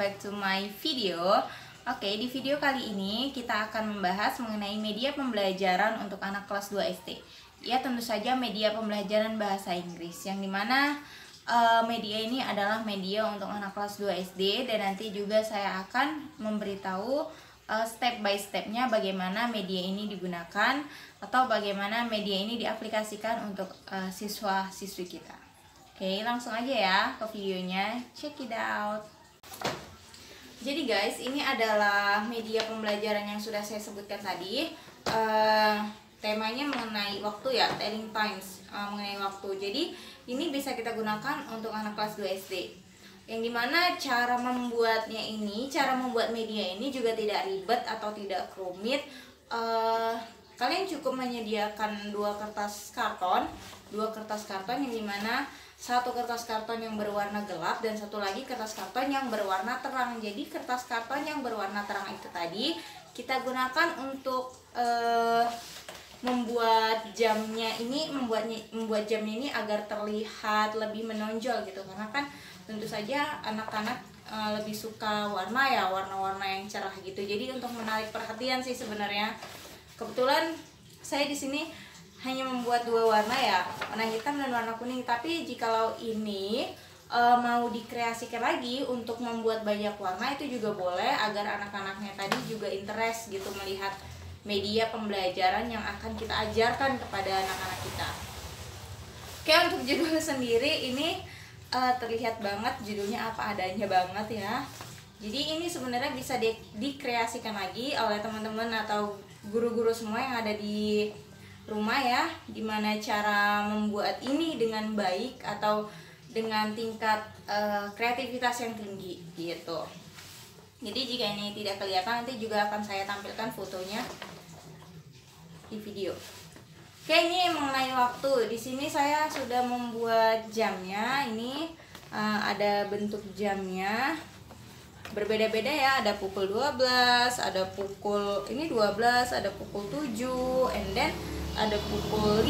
back to my video. Oke, di video kali ini kita akan membahas mengenai media pembelajaran untuk anak kelas 2 SD. Ya, tentu saja media pembelajaran bahasa Inggris, yang dimana media ini adalah media untuk anak kelas 2 SD. Dan nanti juga saya akan memberitahu step by stepnya bagaimana media ini digunakan atau bagaimana media ini diaplikasikan untuk siswa-siswi kita. Oke, langsung aja ya ke videonya, check it out. Jadi guys, ini adalah media pembelajaran yang sudah saya sebutkan tadi. Temanya mengenai waktu ya, telling times, mengenai waktu. Jadi ini bisa kita gunakan untuk anak kelas 2 SD. Yang dimana cara membuatnya ini, cara membuat media ini juga tidak ribet atau tidak rumit. Kalian cukup menyediakan dua kertas karton yang dimana satu kertas karton yang berwarna gelap dan satu lagi kertas karton yang berwarna terang. Jadi kertas karton yang berwarna terang itu tadi kita gunakan untuk membuat jamnya ini, membuat jamnya ini agar terlihat lebih menonjol gitu. Karena kan tentu saja anak-anak lebih suka warna-warna yang cerah gitu. Jadi untuk menarik perhatian sih sebenarnya. Kebetulan saya di sini hanya membuat dua warna ya, warna hitam dan warna kuning. Tapi jikalau ini mau dikreasikan lagi untuk membuat banyak warna, itu juga boleh, agar anak-anaknya tadi juga interest gitu melihat media pembelajaran yang akan kita ajarkan kepada anak-anak kita. Oke, untuk judul sendiri ini terlihat banget judulnya apa adanya banget ya. Jadi ini sebenarnya bisa dikreasikan lagi oleh teman-teman atau guru-guru semua yang ada di rumah ya, gimana cara membuat ini dengan baik atau dengan tingkat kreativitas yang tinggi gitu. Jadi jika ini tidak kelihatan, nanti juga akan saya tampilkan fotonya di video. Oke, ini mengenai waktu. Di sini saya sudah membuat jamnya. Ini ada bentuk jamnya berbeda-beda ya, ada pukul 12, ada pukul ini 12, ada pukul 7, and then ada pukul 5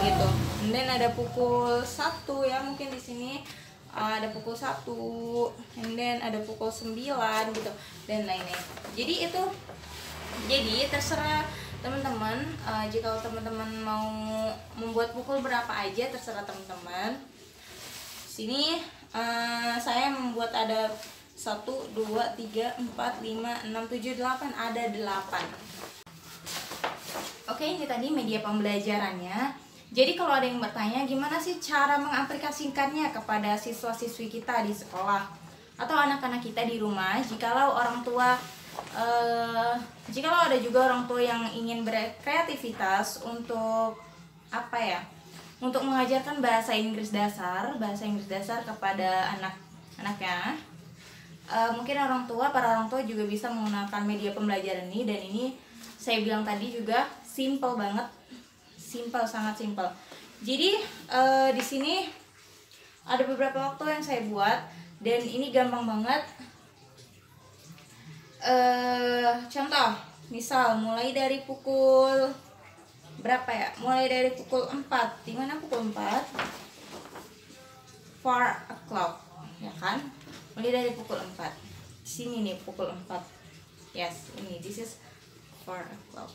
gitu. And then ada pukul 1 ya, mungkin di sini ada pukul 1, and then ada pukul 9 gitu dan lainnya. Jadi terserah teman-teman, jika teman-teman mau membuat pukul berapa aja terserah teman-teman. Sini saya membuat ada 1, 2, 3, 4, 5, 6, 7, 8, ada 8. Oke, ini tadi media pembelajarannya. Jadi kalau ada yang bertanya gimana sih cara mengaplikasikannya kepada siswa-siswi kita di sekolah atau anak-anak kita di rumah, jikalau ada juga orang tua yang ingin berkreativitas untuk untuk mengajarkan bahasa Inggris dasar kepada anak-anaknya. Mungkin para orang tua juga bisa menggunakan media pembelajaran ini, dan ini saya bilang tadi juga simple banget, sangat simple. Jadi di sini ada beberapa waktu yang saya buat dan ini gampang banget. Contoh, misal mulai dari pukul berapa ya? Mulai dari pukul 4. Di mana pukul 4? 4 o'clock, ya kan? Mulai dari pukul 4. Sini nih pukul 4. Yes, ini this is 4 o'clock.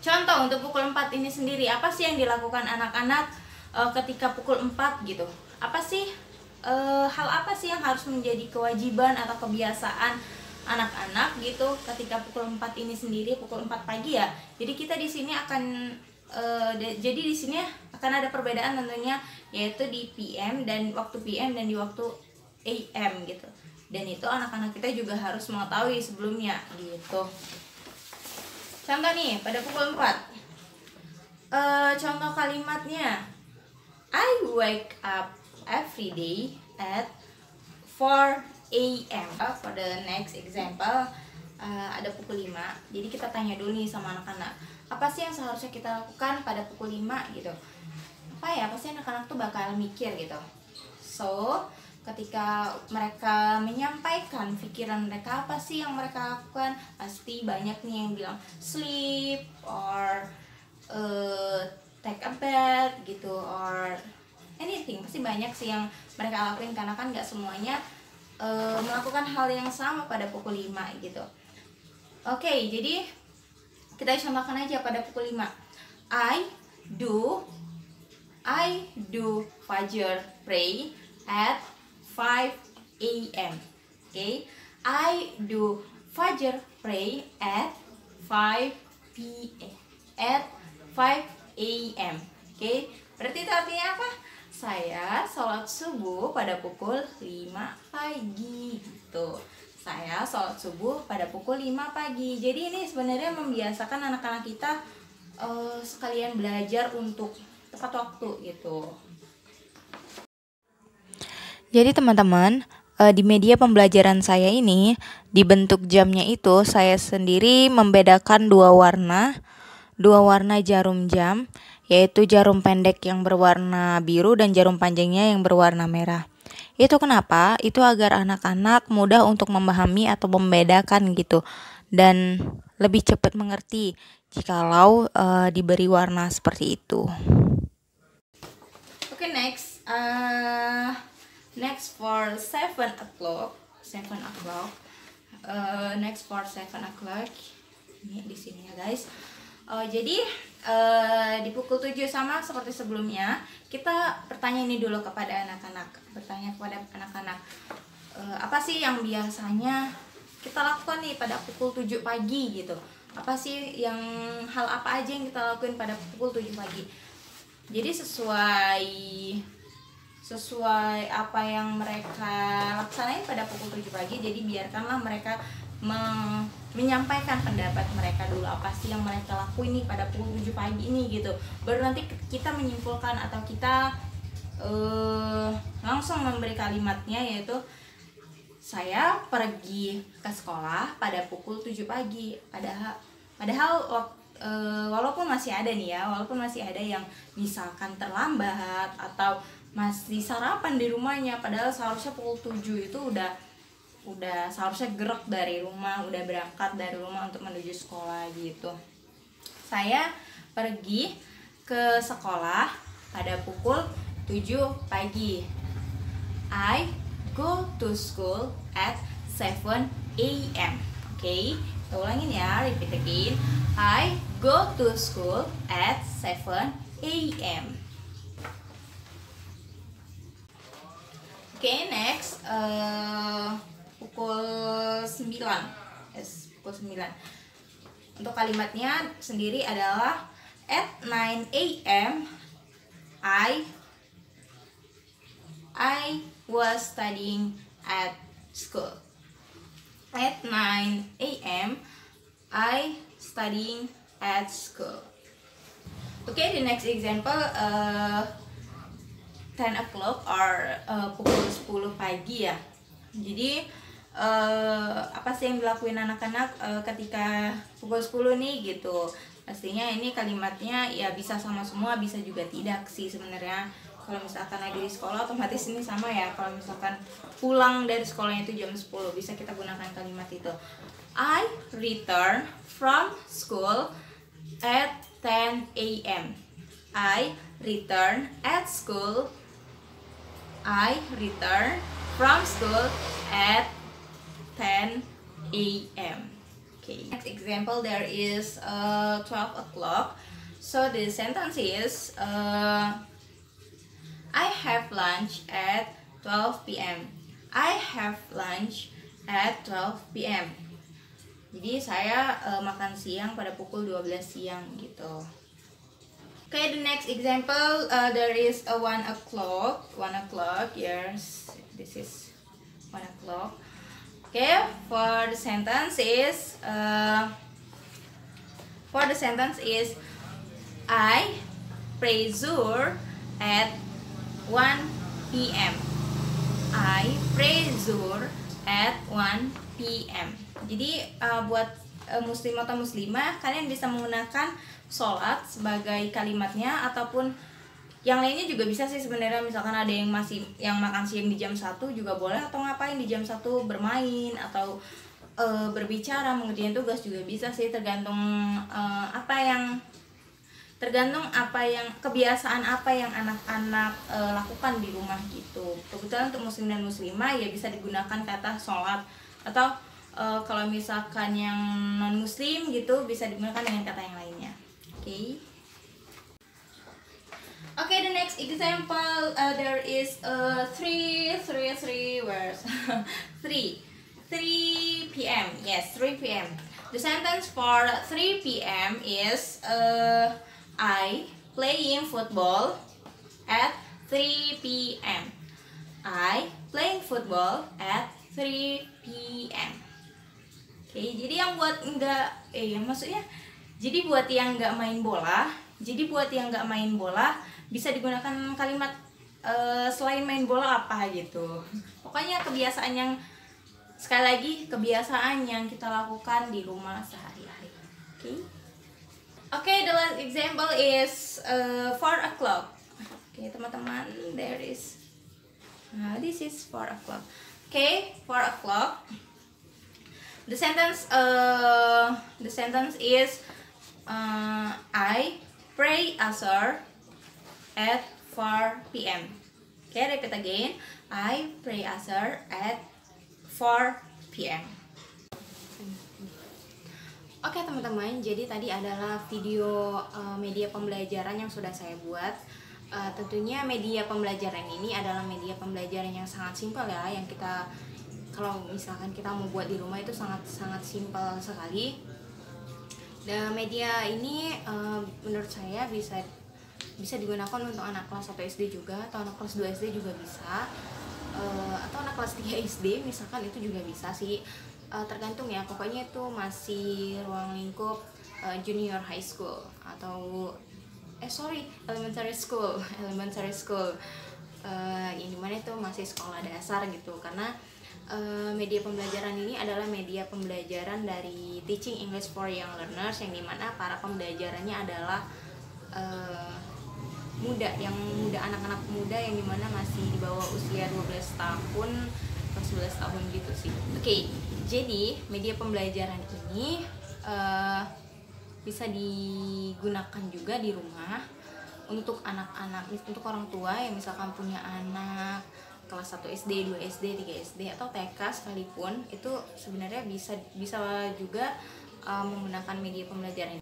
Contoh untuk pukul 4 ini sendiri, apa sih yang dilakukan anak-anak ketika pukul 4 gitu? Hal apa sih yang harus menjadi kewajiban atau kebiasaan anak-anak gitu ketika pukul 4 ini sendiri, pukul 4 pagi ya. Jadi kita di sini akan di sini akan ada perbedaan tentunya, yaitu di PM dan waktu PM dan di waktu AM gitu. Dan itu anak-anak kita juga harus mengetahui sebelumnya gitu. Contoh nih pada pukul 4, contoh kalimatnya, I wake up every day at 4 AM. For the next example, ada pukul 5. Jadi kita tanya dulu nih sama anak-anak, apa sih yang seharusnya kita lakukan pada pukul 5 gitu. Pasti anak-anak tuh bakal mikir gitu. So ketika mereka menyampaikan pikiran mereka, apa sih yang mereka lakukan, pasti banyak nih yang bilang sleep or take a bath gitu, or anything. Pasti banyak sih yang mereka lakuin, karena kan gak semuanya melakukan hal yang sama pada pukul 5 gitu. Oke, jadi kita contohkan aja pada pukul 5. I do Fajr pray at 5 a.m. Okay, I do Fajr pray at 5 p.m. at 5 a.m. Okay, berarti itu artinya apa? Saya sholat subuh pada pukul 5 pagi gitu. Saya sholat subuh pada pukul 5 pagi. Jadi ini sebenarnya membiasakan anak-anak kita sekalian belajar untuk tepat waktu gitu. Jadi teman-teman, di media pembelajaran saya ini, di bentuk jamnya itu saya sendiri membedakan dua warna jarum jam, yaitu jarum pendek yang berwarna biru dan jarum panjangnya yang berwarna merah. Itu kenapa? Itu agar anak-anak mudah untuk memahami atau membedakan gitu, dan lebih cepat mengerti jikalau diberi warna seperti itu. Oke, next for 7 o'clock. Next for 7 o'clock. Ini di sini ya guys. Jadi di pukul 7 sama seperti sebelumnya, kita bertanya ini dulu kepada anak-anak. Apa sih yang biasanya kita lakukan nih pada pukul 7 pagi gitu? Apa sih hal apa aja yang kita lakukan pada pukul 7 pagi? Jadi sesuai apa yang mereka laksanain pada pukul 7 pagi, jadi biarkanlah mereka menyampaikan pendapat mereka dulu, apa sih yang mereka lakuin nih pada pukul 7 pagi ini gitu. Baru nanti kita menyimpulkan atau kita langsung memberi kalimatnya, yaitu saya pergi ke sekolah pada pukul 7 pagi. Padahal walaupun masih ada yang misalkan terlambat atau masih sarapan di rumahnya, padahal seharusnya pukul 7 itu udah seharusnya gerak dari rumah, udah berangkat dari rumah untuk menuju sekolah gitu. Saya pergi ke sekolah pada pukul 7 pagi. I go to school at 7 a.m. Okay, kita ulangin ya, repeat again. I go to school at 7 a.m. Okay, next pukul 9. Pukul 9. Untuk kalimatnya sendiri adalah at 9 a.m. I was studying at school. At 9 a.m. I studying at school. Okay, the next example 10 o'clock or pukul 10 pagi ya. Jadi apa sih yang dilakuin anak-anak ketika pukul 10 nih gitu. Pastinya ini kalimatnya ya bisa sama semua, bisa juga tidak sih sebenarnya. Kalau misalkan lagi di sekolah otomatis ini sama ya. Kalau misalkan pulang dari sekolahnya itu jam 10, bisa kita gunakan kalimat itu. I return from school at 10 a.m. I return from school at 10 a.m. Okay. Next example, there is 12 o'clock. So the sentence is I have lunch at 12 p.m. I have lunch at 12 p.m. Jadi saya makan siang pada pukul 12 siang gitu. Okay, the next example there is a 1 o'clock. 1 o'clock, yes, this is 1 o'clock. Okay, for the sentence is I pray zuhur at 1 p.m. I pray zuhur at 1 p.m. Jadi buat muslim atau muslimah, kalian bisa menggunakan sholat sebagai kalimatnya, ataupun yang lainnya juga bisa sih sebenarnya. Misalkan ada yang makan siang di jam 1 juga boleh, atau ngapain di jam 1, bermain atau berbicara, mengerjain tugas juga bisa sih, tergantung apa yang tergantung kebiasaan apa yang anak-anak lakukan di rumah gitu. Kebetulan untuk muslim dan muslimah ya bisa digunakan kata sholat, atau kalau misalkan yang non muslim gitu bisa digunakan dengan kata yang lainnya. Okay, the next example, there is three words. 3 p.m. Yes, 3 p.m. The sentence for 3 p.m. is I playing football at 3 p.m. I playing football at 3 p.m. Oke, jadi yang buat jadi buat yang nggak main bola, bisa digunakan kalimat selain main bola apa gitu. Pokoknya kebiasaan yang kita lakukan di rumah sehari-hari. Okay, the last example is 4 o'clock. Okay, teman-teman, this is 4 o'clock. Okay, 4 o'clock. The sentence is I pray asar at 4 p.m. Okay, repeat again. I pray asar at 4 p.m. Oke teman-teman, jadi tadi adalah video media pembelajaran yang sudah saya buat. Tentunya media pembelajaran ini adalah media pembelajaran yang sangat simpel ya, yang kita kalau misalkan kita mau buat di rumah itu sangat simpel sekali. Dan media ini menurut saya bisa digunakan untuk anak kelas 1 SD juga, atau anak kelas 2 SD juga bisa, atau anak kelas 3 SD misalkan, itu juga bisa sih, tergantung ya. Pokoknya itu masih ruang lingkup junior high school atau elementary school yang dimana itu masih sekolah dasar gitu. Karena media pembelajaran ini adalah media pembelajaran dari Teaching English for Young Learners, yang dimana para pembelajarannya adalah anak-anak muda yang dimana masih di bawah usia 12 tahun atau 11 tahun gitu sih. Oke, jadi media pembelajaran ini bisa digunakan juga di rumah untuk anak-anak, untuk orang tua yang misalkan punya anak kelas 1 SD, 2 SD, 3 SD atau TK sekalipun, itu sebenarnya bisa juga menggunakan media pembelajaran.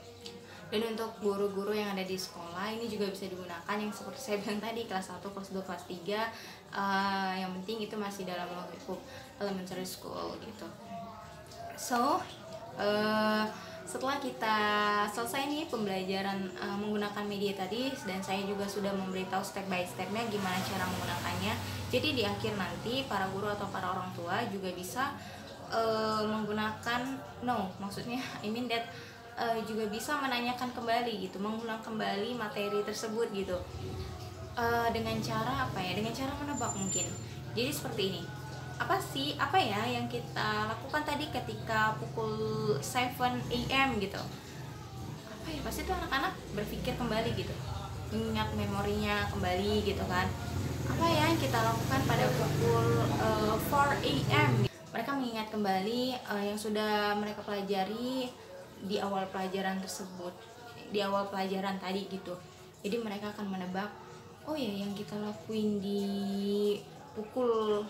Dan untuk guru-guru yang ada di sekolah ini juga bisa digunakan, yang seperti saya bilang tadi, kelas 1, kelas 2, kelas 3, yang penting itu masih dalam lingkup elementary school gitu. So, setelah kita selesai nih pembelajaran menggunakan media tadi, dan saya juga sudah memberitahu step by stepnya gimana cara menggunakannya. Jadi di akhir nanti para guru atau para orang tua juga bisa juga bisa menanyakan kembali gitu, mengulang kembali materi tersebut gitu, dengan cara dengan cara menebak mungkin. Jadi seperti ini, apa ya yang kita lakukan tadi ketika pukul 7 AM gitu, pasti tuh anak-anak berpikir kembali gitu, mengingat memorinya kembali gitu kan. Apa ya yang kita lakukan pada pukul 4 AM, mereka mengingat kembali yang sudah mereka pelajari di awal pelajaran tersebut, di awal pelajaran tadi gitu. Jadi mereka akan menebak, oh ya yang kita lakuin di pukul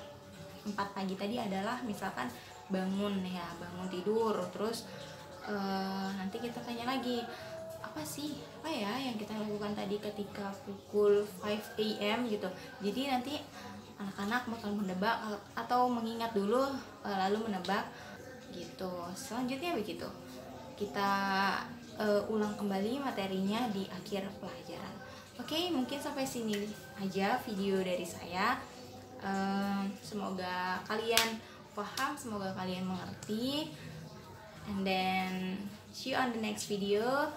4 pagi tadi adalah misalkan bangun tidur, terus nanti kita tanya lagi, apa ya yang kita lakukan tadi ketika pukul 5 AM gitu. Jadi nanti anak-anak bakal menebak atau mengingat dulu lalu menebak gitu. Selanjutnya begitu, kita ulang kembali materinya di akhir pelajaran. Oke, mungkin sampai sini aja video dari saya. Semoga kalian paham, semoga kalian mengerti, and then see you on the next video.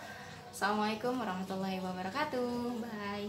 Assalamualaikum warahmatullahi wabarakatuh. Bye.